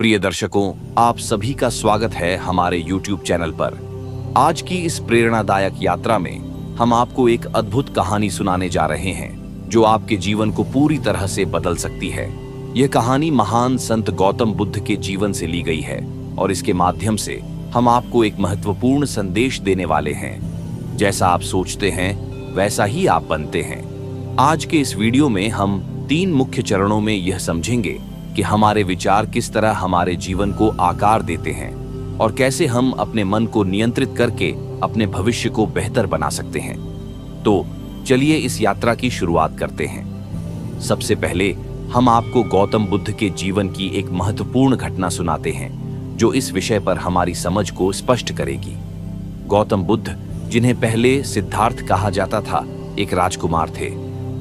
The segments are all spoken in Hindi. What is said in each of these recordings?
प्रिय दर्शकों, आप सभी का स्वागत है हमारे YouTube चैनल पर। आज की इस प्रेरणादायक यात्रा में हम आपको एक अद्भुत कहानी सुनाने जा रहे हैं जो आपके जीवन को पूरी तरह से बदल सकती है। यह कहानी महान संत गौतम बुद्ध के जीवन से ली गई है और इसके माध्यम से हम आपको एक महत्वपूर्ण संदेश देने वाले हैं। जैसा आप सोचते हैं वैसा ही आप बनते हैं। आज के इस वीडियो में हम 3 मुख्य चरणों में यह समझेंगे कि हमारे विचार किस तरह हमारे जीवन को आकार देते हैं और कैसे हम अपने मन को नियंत्रित करके अपने भविष्य को बेहतर बना सकते हैं। तो चलिए इस यात्रा की शुरुआत करते हैं। सबसे पहले हम आपको गौतम बुद्ध के जीवन की एक महत्वपूर्ण घटना सुनाते हैं जो इस विषय पर हमारी समझ को स्पष्ट करेगी। गौतम बुद्ध, जिन्हें पहले सिद्धार्थ कहा जाता था, एक राजकुमार थे।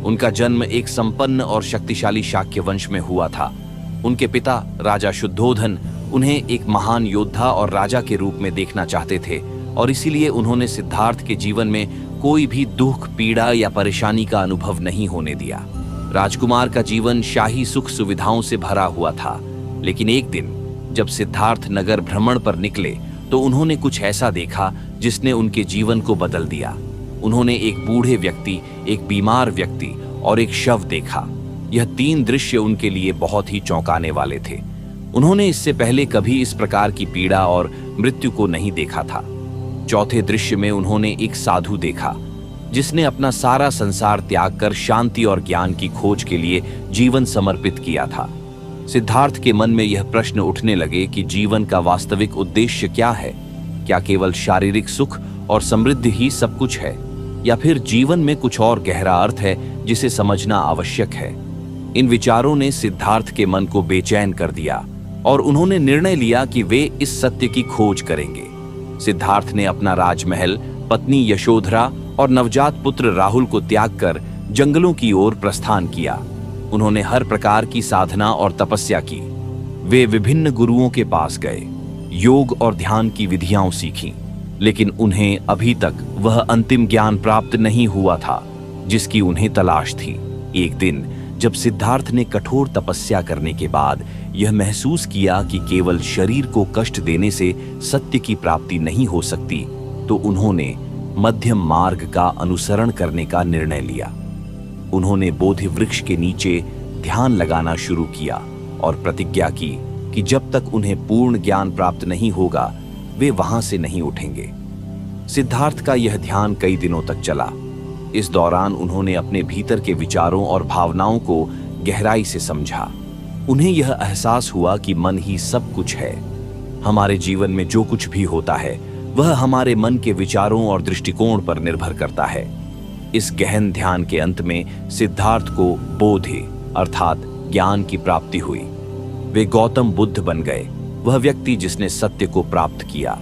उनका जन्म एक संपन्न और शक्तिशाली शाक्य वंश में हुआ था। उनके पिता राजा शुद्धोधन उन्हें एक महान योद्धा और राजा के रूप में देखना चाहते थे और इसीलिए उन्होंने सिद्धार्थ के जीवन में कोई भी दुख, पीड़ा या परेशानी का अनुभव नहीं होने दिया। राजकुमार का जीवन शाही सुख सुविधाओं से भरा हुआ था। लेकिन एक दिन जब सिद्धार्थ नगर भ्रमण पर निकले तो उन्होंने कुछ ऐसा देखा जिसने उनके जीवन को बदल दिया। उन्होंने एक बूढ़े व्यक्ति, एक बीमार व्यक्ति और एक शव देखा। यह 3 दृश्य उनके लिए बहुत ही चौंकाने वाले थे। उन्होंने इससे पहले कभी इस प्रकार की पीड़ा और मृत्यु को नहीं देखा था। चौथे दृश्य में उन्होंने एक साधु देखा जिसने अपना सारा संसार त्याग कर शांति और ज्ञान की खोज के लिए जीवन समर्पित किया था। सिद्धार्थ के मन में यह प्रश्न उठने लगे कि जीवन का वास्तविक उद्देश्य क्या है? क्या केवल शारीरिक सुख और समृद्धि ही सब कुछ है, या फिर जीवन में कुछ और गहरा अर्थ है जिसे समझना आवश्यक है? इन विचारों ने सिद्धार्थ के मन को बेचैन कर दिया और उन्होंने निर्णय लिया कि वे इस सत्य की खोज करेंगे। सिद्धार्थ ने अपना राजमहल, पत्नी यशोधरा और नवजात पुत्र राहुल को त्याग कर जंगलों की ओर प्रस्थान किया। उन्होंने हर प्रकार की साधना और तपस्या की। वे विभिन्न गुरुओं के पास गए, योग और ध्यान की विधियां सीखीं, लेकिन उन्हें अभी तक वह अंतिम ज्ञान प्राप्त नहीं हुआ था जिसकी उन्हें तलाश थी। एक दिन जब सिद्धार्थ ने कठोर तपस्या करने के बाद यह महसूस किया कि केवल शरीर को कष्ट देने से सत्य की प्राप्ति नहीं हो सकती, तो उन्होंने मध्यम मार्ग का अनुसरण करने का निर्णय लिया। उन्होंने बोधि वृक्ष के नीचे ध्यान लगाना शुरू किया और प्रतिज्ञा की कि जब तक उन्हें पूर्ण ज्ञान प्राप्त नहीं होगा वे वहां से नहीं उठेंगे। सिद्धार्थ का यह ध्यान कई दिनों तक चला। इस दौरान उन्होंने अपने भीतर के विचारों और भावनाओं को गहराई से समझा। उन्हें यह एहसास हुआ कि मन ही सब कुछ है। हमारे जीवन में जो कुछ भी होता है वह हमारे मन के विचारों और दृष्टिकोण पर निर्भर करता है। इस गहन ध्यान के अंत में सिद्धार्थ को बोधि अर्थात ज्ञान की प्राप्ति हुई। वे गौतम बुद्ध बन गए, वह व्यक्ति जिसने सत्य को प्राप्त किया।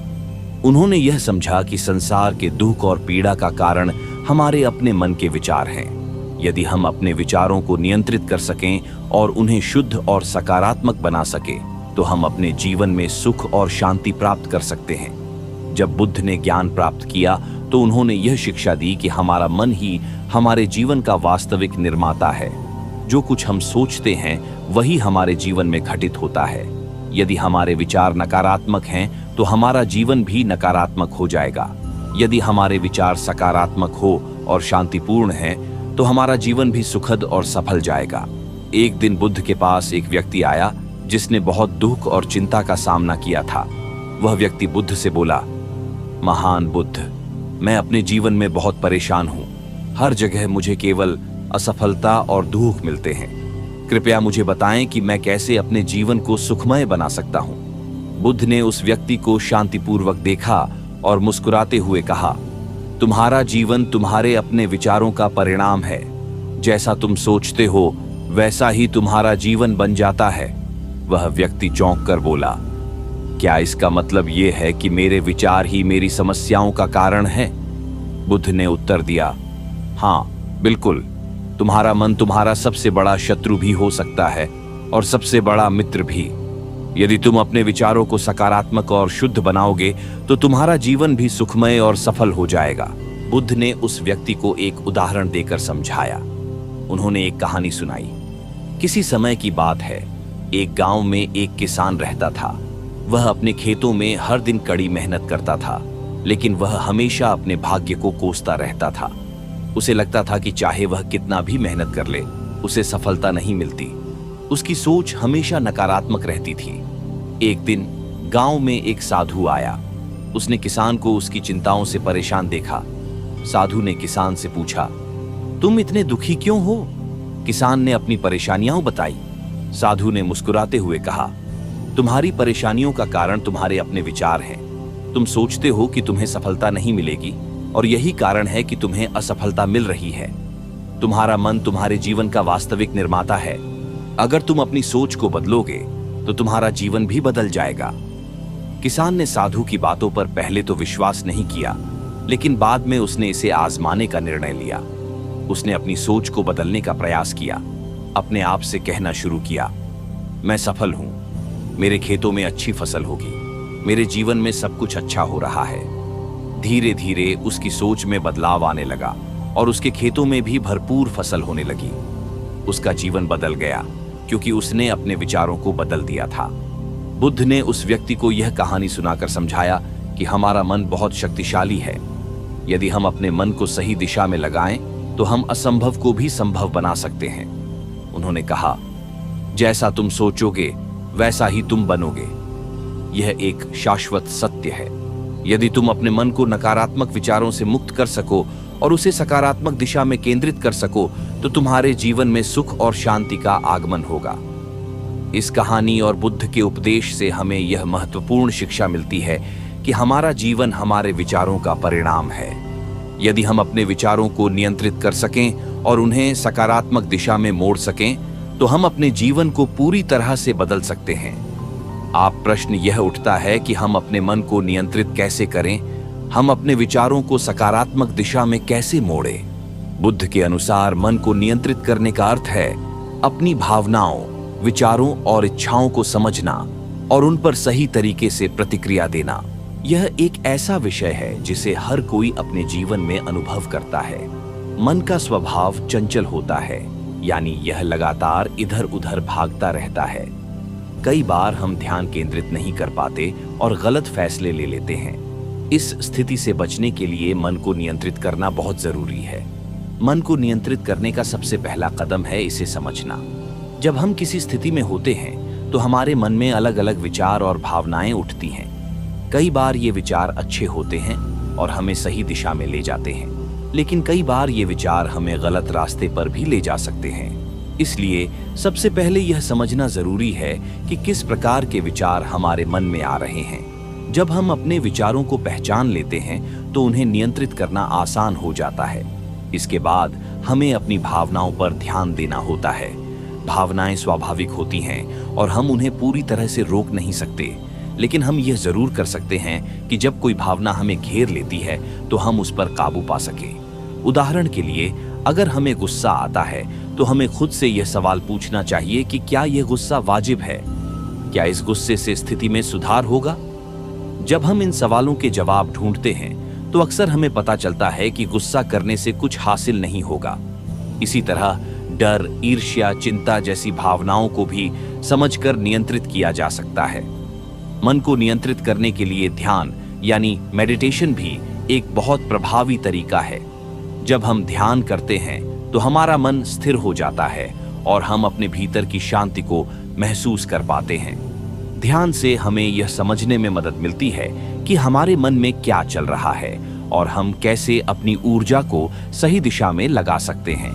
उन्होंने यह समझा कि संसार के दुख और पीड़ा का कारण हमारे अपने मन के विचार हैं। यदि हम अपने विचारों को नियंत्रित कर सकें और उन्हें शुद्ध और सकारात्मक बना सकें तो हम अपने जीवन में सुख और शांति प्राप्त कर सकते हैं। जब बुद्ध ने ज्ञान प्राप्त किया तो उन्होंने यह शिक्षा दी कि हमारा मन ही हमारे जीवन का वास्तविक निर्माता है। जो कुछ हम सोचते हैं वही हमारे जीवन में घटित होता है। यदि हमारे विचार नकारात्मक हैं तो हमारा जीवन भी नकारात्मक हो जाएगा। यदि हमारे विचार सकारात्मक हो और शांतिपूर्ण हैं तो हमारा जीवन भी सुखद और सफल जाएगा। एक दिन बुद्ध के पास एक व्यक्ति आया जिसने बहुत दुख और चिंता का सामना किया था। वह व्यक्ति बुद्ध से बोला, महान बुद्ध, मैं अपने जीवन में बहुत परेशान हूँ। हर जगह मुझे केवल असफलता और दुख मिलते हैं। कृपया मुझे बताएं कि मैं कैसे अपने जीवन को सुखमय बना सकता हूँ। बुद्ध ने उस व्यक्ति को शांतिपूर्वक देखा और मुस्कुराते हुए कहा, तुम्हारा जीवन तुम्हारे अपने विचारों का परिणाम है। जैसा तुम सोचते हो वैसा ही तुम्हारा जीवन बन जाता है। वह व्यक्ति चौंक कर बोला, क्या इसका मतलब यह है कि मेरे विचार ही मेरी समस्याओं का कारण है? बुद्ध ने उत्तर दिया, हाँ बिल्कुल, तुम्हारा मन तुम्हारा सबसे बड़ा शत्रु भी हो सकता है और सबसे बड़ा मित्र भी। यदि तुम अपने विचारों को सकारात्मक और शुद्ध बनाओगे तो तुम्हारा जीवन भी सुखमय और सफल हो जाएगा। बुद्ध ने उस व्यक्ति को एक उदाहरण देकर समझाया। उन्होंने एक कहानी सुनाई। किसी समय की बात है, एक गांव में एक किसान रहता था। वह अपने खेतों में हर दिन कड़ी मेहनत करता था, लेकिन वह हमेशा अपने भाग्य को कोसता रहता था। उसे लगता था कि चाहे वह कितना भी मेहनत कर ले, उसे सफलता नहीं मिलती। उसकी सोच हमेशा नकारात्मक रहती थी। एक दिन गांव में एक साधु आया। उसने किसान को उसकी चिंताओं से परेशान देखा। साधु ने किसान से पूछा, तुम इतने दुखी क्यों हो? किसान ने अपनी परेशानियां बताई। साधु ने मुस्कुराते हुए कहा, तुम्हारी परेशानियों का कारण तुम्हारे अपने विचार हैं। तुम सोचते हो कि तुम्हें सफलता नहीं मिलेगी, और यही कारण है कि तुम्हें असफलता मिल रही है। तुम्हारा मन तुम्हारे जीवन का वास्तविक निर्माता है। अगर तुम अपनी सोच को बदलोगे तो तुम्हारा जीवन भी बदल जाएगा। किसान ने साधु की बातों पर पहले तो विश्वास नहीं किया, लेकिन बाद में उसने इसे आजमाने का निर्णय लिया। उसने अपनी सोच को बदलने का प्रयास किया। अपने आप से कहना शुरू किया, मैं सफल हूं, मेरे खेतों में अच्छी फसल होगी, मेरे जीवन में सब कुछ अच्छा हो रहा है। धीरे धीरे उसकी सोच में बदलाव आने लगा और उसके खेतों में भी भरपूर फसल होने लगी। उसका जीवन बदल गया क्योंकि उसने अपने विचारों को बदल दिया था। बुद्ध ने उस व्यक्ति को यह कहानी सुनाकर समझाया कि हमारा मन बहुत शक्तिशाली है। यदि हम अपने मन को सही दिशा में लगाएं तो हम असंभव को भी संभव बना सकते हैं। उन्होंने कहा, जैसा तुम सोचोगे वैसा ही तुम बनोगे। यह एक शाश्वत सत्य है। यदि तुम अपने मन को नकारात्मक विचारों से मुक्त कर सको और उसे सकारात्मक दिशा में केंद्रित कर सको तो तुम्हारे जीवन में सुख और शांति का आगमन होगा। इस कहानी और बुद्ध के उपदेश से हमें यह महत्वपूर्ण शिक्षा मिलती है कि हमारा जीवन हमारे विचारों का परिणाम है। यदि हम अपने विचारों को नियंत्रित कर सकें और उन्हें सकारात्मक दिशा में मोड़ सकें तो हम अपने जीवन को पूरी तरह से बदल सकते हैं। आप प्रश्न यह उठता है कि हम अपने मन को नियंत्रित कैसे करें, हम अपने विचारों को सकारात्मक दिशा में कैसे मोड़ें? बुद्ध के अनुसार मन को नियंत्रित करने का अर्थ है अपनी भावनाओं, विचारों और इच्छाओं को समझना और उन पर सही तरीके से प्रतिक्रिया देना। यह एक ऐसा विषय है जिसे हर कोई अपने जीवन में अनुभव करता है। मन का स्वभाव चंचल होता है, यानी यह लगातार इधर उधर भागता रहता है। कई बार हम ध्यान केंद्रित नहीं कर पाते और गलत फैसले ले लेते हैं। इस स्थिति से बचने के लिए मन को नियंत्रित करना बहुत जरूरी है। मन को नियंत्रित करने का सबसे पहला कदम है इसे समझना। जब हम किसी स्थिति में होते हैं तो हमारे मन में अलग अलग विचार और भावनाएं उठती हैं। कई बार ये विचार अच्छे होते हैं और हमें सही दिशा में ले जाते हैं, लेकिन कई बार ये विचार हमें गलत रास्ते पर भी ले जा सकते हैं। इसलिए सबसे पहले यह समझना जरूरी है कि किस प्रकार के विचार हमारे मन में आ रहे हैं। जब हम अपने विचारों को पहचान लेते हैं तो उन्हें नियंत्रित करना आसान हो जाता है। इसके बाद हमें अपनी भावनाओं पर ध्यान देना होता है। भावनाएं स्वाभाविक होती हैं और हम उन्हें पूरी तरह से रोक नहीं सकते, लेकिन हम यह जरूर कर सकते हैं कि जब कोई भावना हमें घेर लेती है तो हम उस पर काबू पा सकें। उदाहरण के लिए, अगर हमें गुस्सा आता है तो हमें खुद से यह सवाल पूछना चाहिए कि क्या यह गुस्सा वाजिब है? क्या इस गुस्से से स्थिति में सुधार होगा? जब हम इन सवालों के जवाब ढूंढते हैं तो अक्सर हमें पता चलता है कि गुस्सा करने से कुछ हासिल नहीं होगा। इसी तरह डर, ईर्ष्या, चिंता जैसी भावनाओं को भी समझकर नियंत्रित किया जा सकता है। मन को नियंत्रित करने के लिए ध्यान यानी मेडिटेशन भी एक बहुत प्रभावी तरीका है। जब हम ध्यान करते हैं तो हमारा मन स्थिर हो जाता है और हम अपने भीतर की शांति को महसूस कर पाते हैं। ध्यान से हमें यह समझने में मदद मिलती है कि हमारे मन में क्या चल रहा है और हम कैसे अपनी ऊर्जा को सही दिशा में लगा सकते हैं।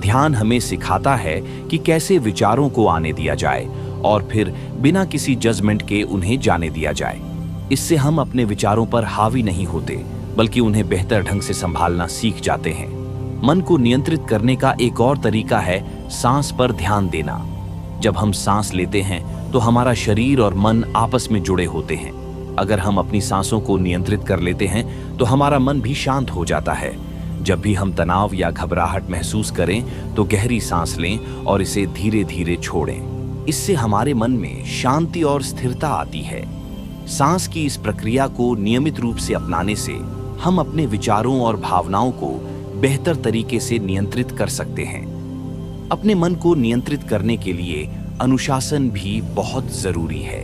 ध्यान हमें सिखाता है कि कैसे विचारों को आने दिया जाए और फिर बिना किसी जजमेंट के उन्हें जाने दिया जाए। इससे हम अपने विचारों पर हावी नहीं होते, बल्कि उन्हें बेहतर ढंग से संभालना सीख जाते हैं। मन को नियंत्रित करने का एक और तरीका है सांस पर ध्यान देना। जब हम सांस लेते हैं तो हमारा शरीर और मन आपस में जुड़े होते हैं। अगर हम अपनी सांसों को नियंत्रित कर लेते हैं तो हमारा मन भी शांत हो जाता है। जब भी हम तनाव या घबराहट महसूस करें तो गहरी सांस लें और इसे धीरे धीरे छोड़ें। इससे हमारे मन में शांति और स्थिरता आती है। सांस की इस प्रक्रिया को नियमित रूप से अपनाने से हम अपने विचारों और भावनाओं को बेहतर तरीके से नियंत्रित कर सकते हैं। अपने मन को नियंत्रित करने के लिए अनुशासन भी बहुत जरूरी है।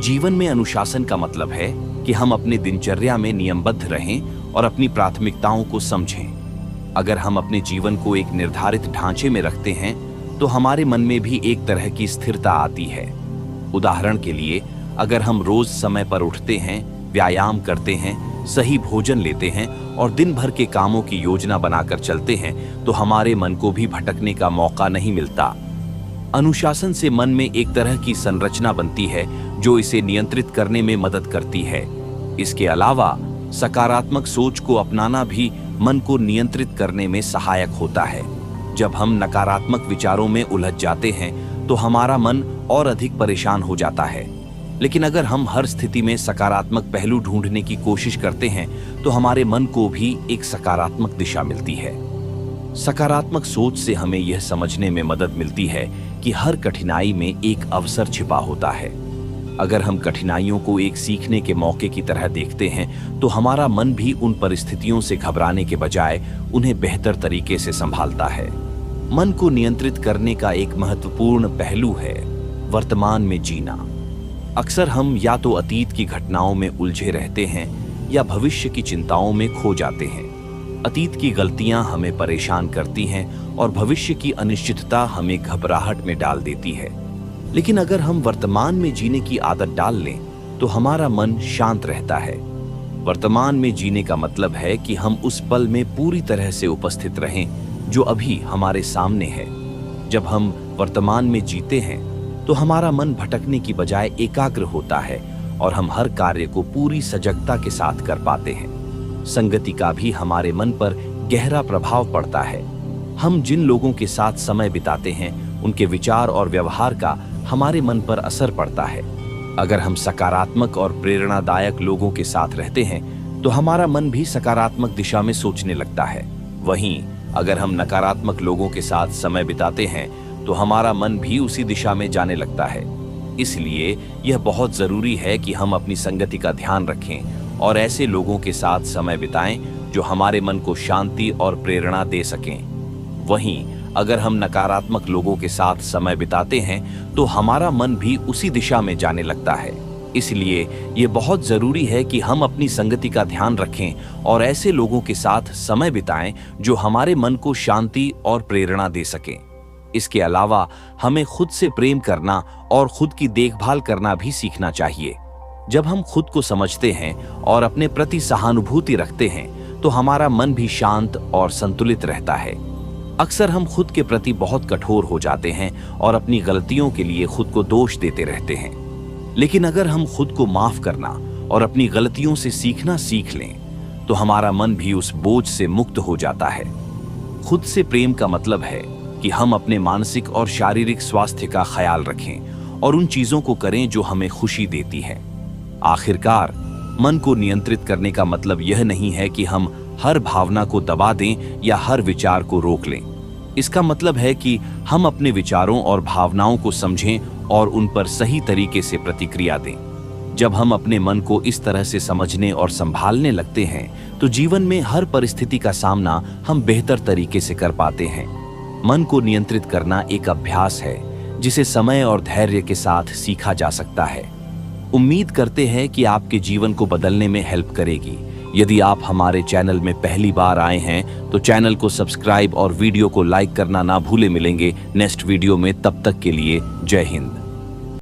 जीवन में अनुशासन का मतलब है कि हम अपने दिनचर्या में नियमबद्ध रहें और अपनी प्राथमिकताओं को समझें। अगर हम अपने जीवन को एक निर्धारित ढांचे में रखते हैं तो हमारे मन में भी एक तरह की स्थिरता आती है। उदाहरण के लिए, अगर हम रोज समय पर उठते हैं, व्यायाम करते हैं, सही भोजन लेते हैं और दिन भर के कामों की योजना बनाकर चलते हैं तो हमारे मन को भी भटकने का मौका नहीं मिलता। अनुशासन से मन में एक तरह की संरचना बनती है जो इसे नियंत्रित करने में मदद करती है। इसके अलावा सकारात्मक सोच को अपनाना भी मन को नियंत्रित करने में सहायक होता है। जब हम नकारात्मक विचारों में उलझ जाते हैं तो हमारा मन और अधिक परेशान हो जाता है। लेकिन अगर हम हर स्थिति में सकारात्मक पहलू ढूंढने की कोशिश करते हैं तो हमारे मन को भी एक सकारात्मक दिशा मिलती है। सकारात्मक सोच से हमें यह समझने में मदद मिलती है कि हर कठिनाई में एक अवसर छिपा होता है। अगर हम कठिनाइयों को एक सीखने के मौके की तरह देखते हैं तो हमारा मन भी उन परिस्थितियों से घबराने के बजाय उन्हें बेहतर तरीके से संभालता है। मन को नियंत्रित करने का एक महत्वपूर्ण पहलू है वर्तमान में जीना। अक्सर हम या तो अतीत की घटनाओं में उलझे रहते हैं या भविष्य की चिंताओं में खो जाते हैं। अतीत की गलतियां हमें परेशान करती हैं और भविष्य की अनिश्चितता हमें घबराहट में डाल देती है। लेकिन अगर हम वर्तमान में जीने की आदत डाल लें तो हमारा मन शांत रहता है। वर्तमान में जीने का मतलब है कि हम उस पल में पूरी तरह से उपस्थित रहें जो अभी हमारे सामने है। जब हम वर्तमान में जीते हैं तो हमारा मन भटकने की बजाय एकाग्र होता है और हम हर कार्य को पूरी सजगता के साथ कर पाते हैं। संगति का भी हमारे मन पर गहरा प्रभाव पड़ता है। हम जिन लोगों के साथ समय बिताते हैं उनके विचार और व्यवहार का हमारे मन पर असर पड़ता है। अगर हम सकारात्मक और प्रेरणादायक लोगों के साथ रहते हैं तो हमारा मन भी सकारात्मक दिशा में सोचने लगता है। वहीं अगर हम नकारात्मक लोगों के साथ समय बिताते हैं तो हमारा मन भी उसी दिशा में जाने लगता है। इसलिए यह बहुत जरूरी है कि हम अपनी संगति का ध्यान रखें और ऐसे लोगों के साथ समय बिताएं जो हमारे मन को शांति और प्रेरणा दे सकें। वहीं अगर हम नकारात्मक लोगों के साथ समय बिताते हैं तो हमारा मन भी उसी दिशा में जाने लगता है। इसलिए ये बहुत जरूरी है कि हम अपनी संगति का ध्यान रखें और ऐसे लोगों के साथ समय बिताएं जो हमारे मन को शांति और प्रेरणा दे सकें। इसके अलावा हमें खुद से प्रेम करना और खुद की देखभाल करना भी सीखना चाहिए। जब हम खुद को समझते हैं और अपने प्रति सहानुभूति रखते हैं तो हमारा मन भी शांत और संतुलित रहता है। अक्सर हम खुद के प्रति बहुत कठोर हो जाते हैं और अपनी गलतियों के लिए खुद को दोष देते रहते हैं। लेकिन अगर हम खुद को माफ करना और अपनी गलतियों से सीखना सीख लें तो हमारा मन भी उस बोझ से मुक्त हो जाता है। खुद से प्रेम का मतलब है कि हम अपने मानसिक और शारीरिक स्वास्थ्य का ख्याल रखें और उन चीजों को करें जो हमें खुशी देती है। आखिरकार, मन को नियंत्रित करने का मतलब यह नहीं है कि हम हर भावना को दबा दें या हर विचार को रोक लें। इसका मतलब है कि हम अपने विचारों और भावनाओं को समझें और उन पर सही तरीके से प्रतिक्रिया दें। जब हम अपने मन को इस तरह से समझने और संभालने लगते हैं तो जीवन में हर परिस्थिति का सामना हम बेहतर तरीके से कर पाते हैं। मन को नियंत्रित करना एक अभ्यास है जिसे समय और धैर्य के साथ सीखा जा सकता है। उम्मीद करते हैं कि आपके जीवन को बदलने में हेल्प करेगी। यदि आप हमारे चैनल में पहली बार आए हैं तो चैनल को सब्सक्राइब और वीडियो को लाइक करना ना भूले। मिलेंगे नेक्स्ट वीडियो में, तब तक के लिए जय हिंद।